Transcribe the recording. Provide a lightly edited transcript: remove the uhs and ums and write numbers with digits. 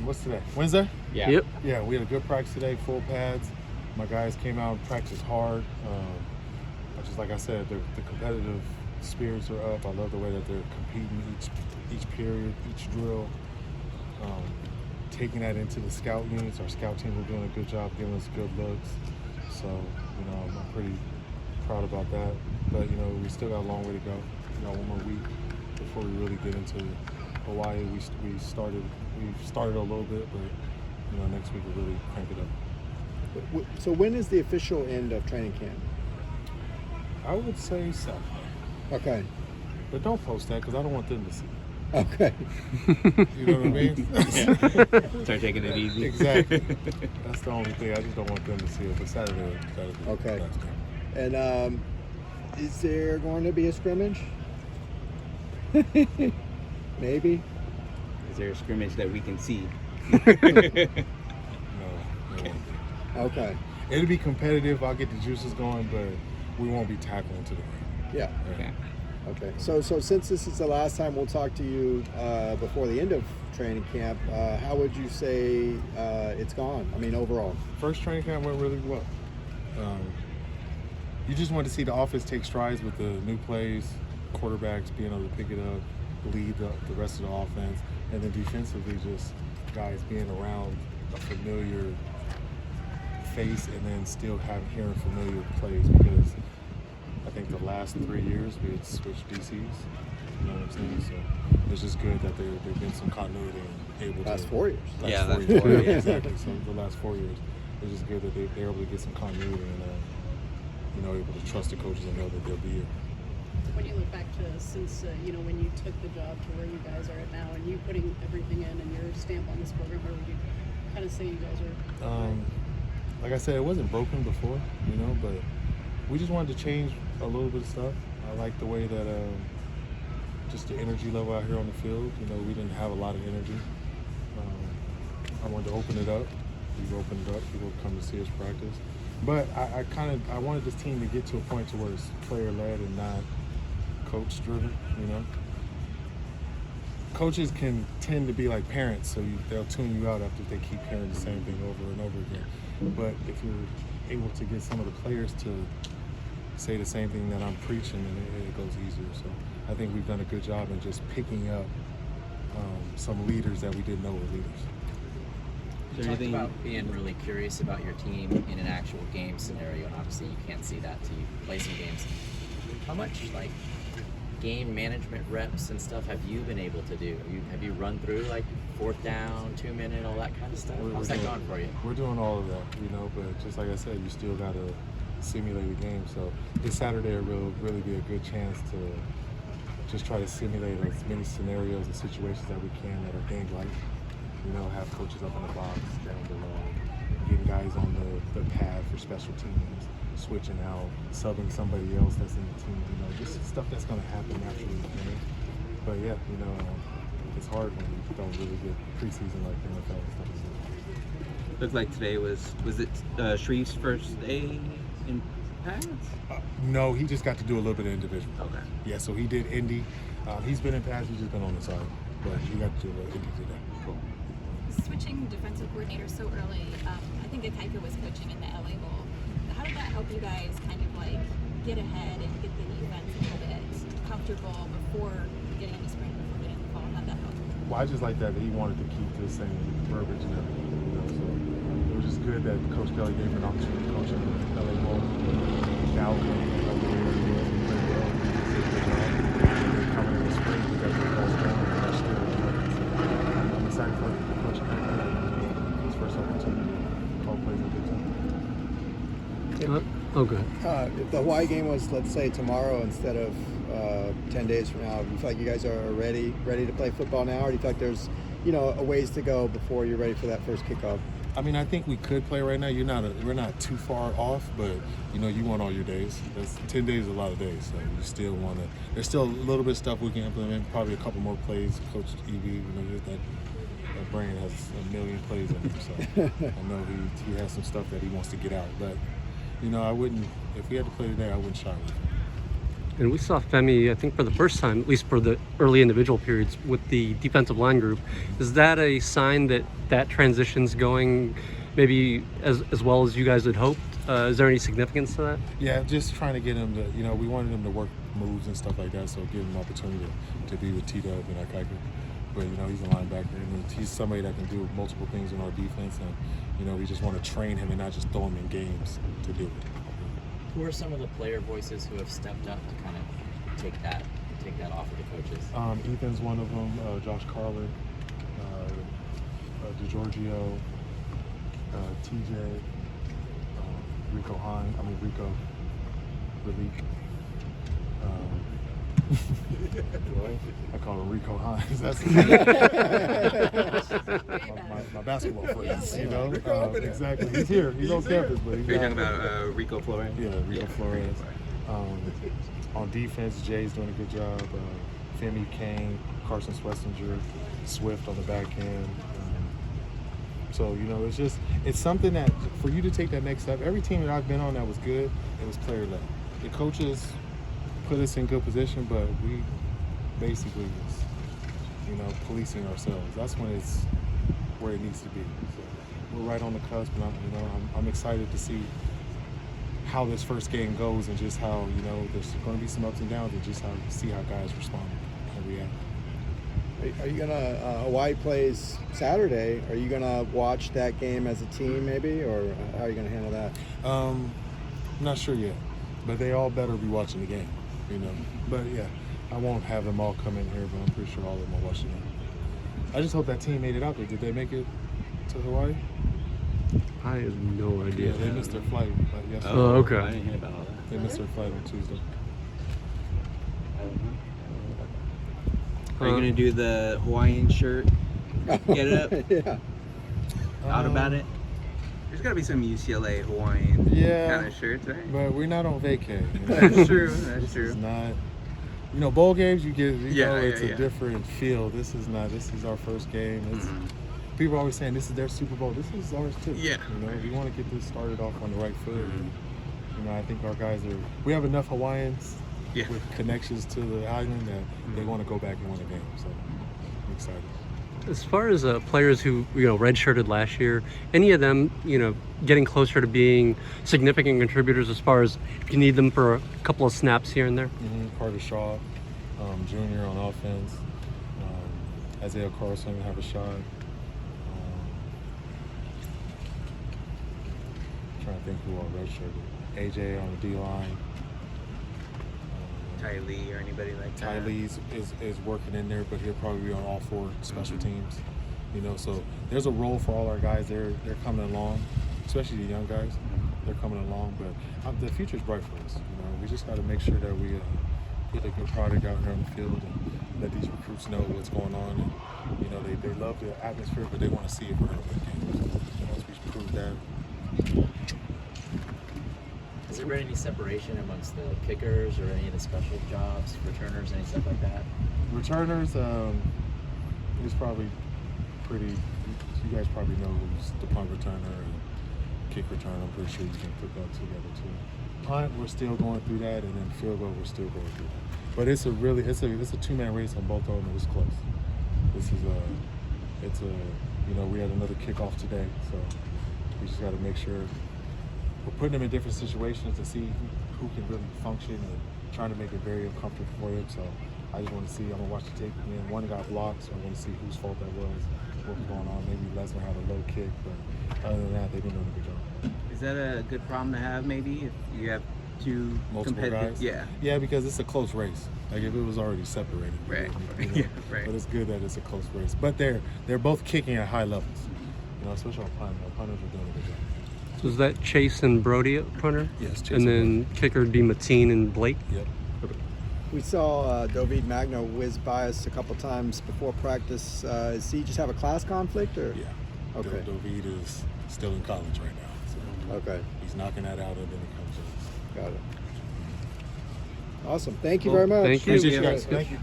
What's today? Wednesday? Yeah. Yep. Yeah, we had a good practice today, full pads. My guys came out and practiced hard. Just like I said, the competitive spirits are up. I love the way that they're competing each period, each drill. Taking that into the scout units. Our scout teams are doing a good job giving us good looks. So, I'm pretty proud about that. But, we still got a long way to go. One more week before we really get into Hawaii. We've started a little bit, but, next week we'll really crank it up. So when is the official end of training camp? I would say Saturday. Okay. But don't post that because I don't want them to see. Okay. You know what I mean? Yeah. Start taking it easy. Exactly. That's the only thing. I just don't want them to see it. But Saturday. Okay. And is there going to be a scrimmage? Maybe. Is there a scrimmage that we can see? No. Okay. Okay. It'll be competitive. I'll get the juices going, but we won't be tackling to the ring. Yeah. Okay. Okay. So since this is the last time we'll talk to you before the end of training camp, how would you say it's gone? I mean, overall. First training camp went really well. You just want to see the offense take strides with the new plays, quarterbacks being able to pick it up, lead the rest of the offense, and then defensively just guys being around a familiar face and then still hearing familiar plays, because I think the last 3 years we had switched DCs. You know what I'm saying? So it's just good that there's been some continuity and able last to. 4 years. Last 4 years. Exactly. So the last 4 years, it's just good that they're able to get some continuity and able to trust the coaches and know that they'll be here. When you look back to since when you took the job to where you guys are at now, and you putting everything in and your stamp on this program, where would you kind of say you guys are? Like I said, it wasn't broken before, but we just wanted to change a little bit of stuff. I like the way that just the energy level out here on the field. We didn't have a lot of energy. I wanted to open it up. We opened it up. People would come to see us practice. But I wanted this team to get to a point to where it's player-led and not coach-driven, Coaches can tend to be like parents, so they'll tune you out after they keep hearing the same thing over and over again. But if you're able to get some of the players to say the same thing that I'm preaching, then it goes easier. So I think we've done a good job in just picking up some leaders that we didn't know were leaders. You talked about being really curious about your team in an actual game scenario, and obviously you can't see that till you play some games. How much game management reps and stuff have you been able to do? Have you run through fourth down, 2 minute, all that kind of stuff? How's that going for you? We're doing all of that, but just like I said, you still got to simulate a game. So this Saturday will really be a good chance to just try to simulate as many scenarios and situations that we can that are game-like. Have coaches up in the box, down below, getting guys on the pad for special teams, switching out, subbing somebody else that's in the team, just stuff that's going to happen naturally in the game. But yeah, it's hard when you don't really get preseason like the NFL and stuff. Looked like today was it Shreve's first day in pads? No, he just got to do a little bit of individual. Okay. Yeah, so he did Indy. He's been in pads, he's just been on the side. But he got to do a little Indy today. Cool. Switching defensive coordinator so early, I think Akaika was coaching in the LA Bowl. How did that help you guys kind of get ahead and get the defense a little bit comfortable before getting into spring, before getting into fall? How'd that help? Well, I just like that he wanted to keep the same verbiage and everything, so it was just good that Coach Kelly gave him an opportunity to coach in the LA Bowl. Now, coming in the spring, we got the ball down and that's still I'm excited for Coach Kelly. His first opportunity. All plays a good time. Okay. If the Hawaii game was, let's say, tomorrow instead of 10 days from now, do you feel like you guys are ready to play football now, or do you feel like there's a ways to go before you're ready for that first kickoff? I mean, I think we could play right now. We're not too far off, but you want all your days. 10 days is a lot of days, so you still want to. There's still a little bit of stuff we can implement. Probably a couple more plays. Coach EV, that brain has a million plays in it, so I know he has some stuff that he wants to get out. But I wouldn't. If we had to play today, I wouldn't shy away from it. And we saw Femi, I think, for the first time, at least for the early individual periods, with the defensive line group. Is that a sign that that transition's going maybe as well as you guys had hoped? Is there any significance to that? Yeah, just trying to get him to, we wanted him to work moves and stuff like that, so give him an opportunity to be with T-Dub and Akaika. But, he's a linebacker, and he's somebody that can do multiple things in our defense, and, we just want to train him and not just throw him in games to do it. Who are some of the player voices who have stepped up to kind of take that off of the coaches? Ethan's one of them, Josh Carlin, DeGiorgio, TJ, Rico Relief. I call him Rico Hines. That's my basketball friends, exactly. He's here. He's on campus, but he's Are you talking about Rico Flores? Yeah, Rico Flores. On defense, Jay's doing a good job. Femi, Kane, Carson Swessinger, Swift on the back end. So, it's something that for you to take that next step, every team that I've been on that was good, it was player-led. The coaches put us in good position, but we basically was, policing ourselves. That's when it's where it needs to be. So we're right on the cusp, and I'm excited to see how this first game goes and just how, there's going to be some ups and downs and just see how guys respond and react. Are you gonna Hawaii plays Saturday? Are you gonna watch that game as a team, maybe, or how are you gonna handle that? I'm not sure yet, but they all better be watching the game, But yeah, I won't have them all come in here, but I'm pretty sure all of them are watching it. I just hope that team made it out there. Did they make it to Hawaii? I have no idea. Yeah, they missed their flight yesterday. Oh, okay. I didn't hear about all that. They missed their flight on Tuesday. Are you gonna do the Hawaiian shirt? Get up. Yeah. Out about it. There's gotta be some UCLA Hawaiian kind of shirts, right? But we're not on vacay. That's true. That's This true. is not. Bowl games you get. It's yeah. a different feel. This is not. This is our first game. People are always saying this is their Super Bowl. This is ours too. Yeah. We want to get this started off on the right foot. And, I think our guys are. We have enough Hawaiians with connections to the island that they want to go back and win a game. So I'm excited. As far as players who redshirted last year, any of them getting closer to being significant contributors as far as if you need them for a couple of snaps here and there? Carter Shaw, Junior on offense. Isaiah Carson have a shot. Trying to think who all redshirted. AJ on the D line. Ty Lee or anybody like that. Ty Lee is working in there, but he'll probably be on all four special teams. So there's a role for all our guys. They're coming along, especially the young guys. They're coming along, but the future's bright for us. We just got to make sure that we put a good product out here on the field and let these recruits know what's going on. And they love the atmosphere, but they want to see it for real games. Once we prove that. Has there been any separation amongst the kickers or any of the special jobs, returners, any stuff like that? Returners, it's probably pretty. You guys probably know who's the punt returner and kick returner. I'm pretty sure you can put that together too. Punt, we're still going through that, and then field goal, we're still going through that. But it's a two-man race on both of them. It was close. We had another kickoff today, so we just got to make sure. We're putting them in different situations to see who can really function and trying to make it very uncomfortable for them. So I just want to see, I'm going to watch the tape again. One got blocked, so I want to see whose fault that was, what was going on. Maybe Lesnar had a low kick, but other than that, they've been doing a good job. Is that a good problem to have, maybe, if you have two Multiple competitive guys? Yeah, because it's a close race. Like if it was already separated. Right. Yeah, right. But it's good that it's a close race. But they're both kicking at high levels. Especially on punt. Our punters are doing a good job. So is that Chase and Brody at punter? Yes, Chase and then kicker would be Mateen and Blake? Yep. We saw David Magno whiz by us a couple times before practice. Does he just have a class conflict, or? Yeah. Okay. David is still in college right now. So Okay. he's knocking that out, and then he comes in. Got it. Awesome. Thank you very much. Thank you. Appreciate you guys. Thank you.